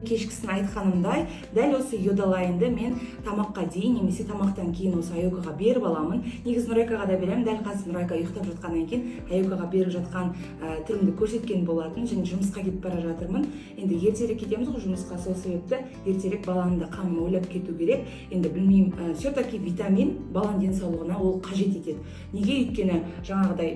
Кешкісін айтқанымдай, дәл осы йодалайнды мен тамаққа дейін немесе тамақтан кейін осы Айокаға беріп аламын. Негізі Нұрайкаға да беремін. Дәл қазір Нұрайка ұйықтап жатқаннан кейін Айокаға беріп жатқан түрімді көрсеткен болатын, және жұмысқа кетіп бара жатырмын. Енді ертерек кетеміз ғой жұмысқа, сол себепті ертерек баланы да қамын ойлап кету керек. Енді білмеймін, все-таки витамин баланың денсаулығына ол қажет етеді. Неге? Өйткені жаңағыдай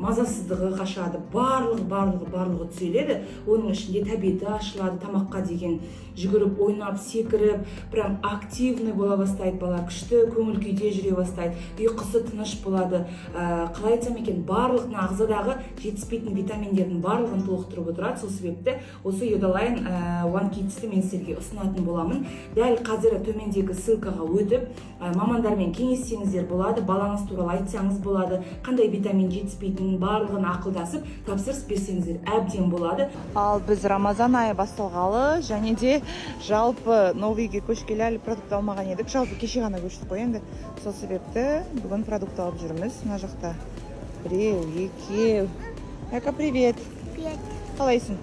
мазасыздығы қашады, барлығы түзеледі. Оның ішінде тәбеті ашылады, тамаққа деген жүгіріп, ойнап, секіріп, прям активный бола бастайды бала, күшті көңіл күйде жүре бастайды, ұйқысы тыныш болады. Қалай айтсам екен, барлық ағзадағы жетіспейтін витаминдердің барлығын толықтырып отырады. Сол себепті осы йодалайн One Kids'ті мен сіздерге ұсынатын боламын. Дәл қазір төмендегі ссылкаға өтіп, мамандармен кеңессеңіздер болады, балаңыз туралы айтсаңыз болады, қандай витамин жетіспейтінін барлығын ақылдасып, тапсырыс берсеңіздер әбден болады. Ал біз Рамазан айы басталғалы, және де жалпы новыйге көшкелі әлі продукт алмаған едік. Жалпы кеше ғана көштік қой енді. Сол себепті бүгін продукт алып жүрміз. Мына жақта біреу, екеу. Яка, привет. Привет. Қалайсың?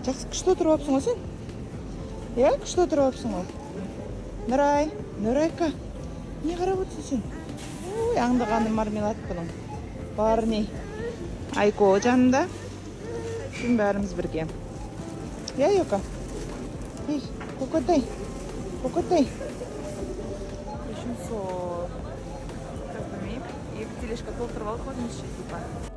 Жақсы, күшті отырып алыпсың ғой сен? Иә, күшті отырып алыпсың ғой. Нұрайка, не қарап отырсың сен? Ой, аңдығаны мармелад бұның. Барни. Айко жанында. Şimdi bәріміз бірге. Я, Йока. Ей, кокотай. Еще сол. Как бы, екі тележка толтырып алып қойдыңыз ше, типа.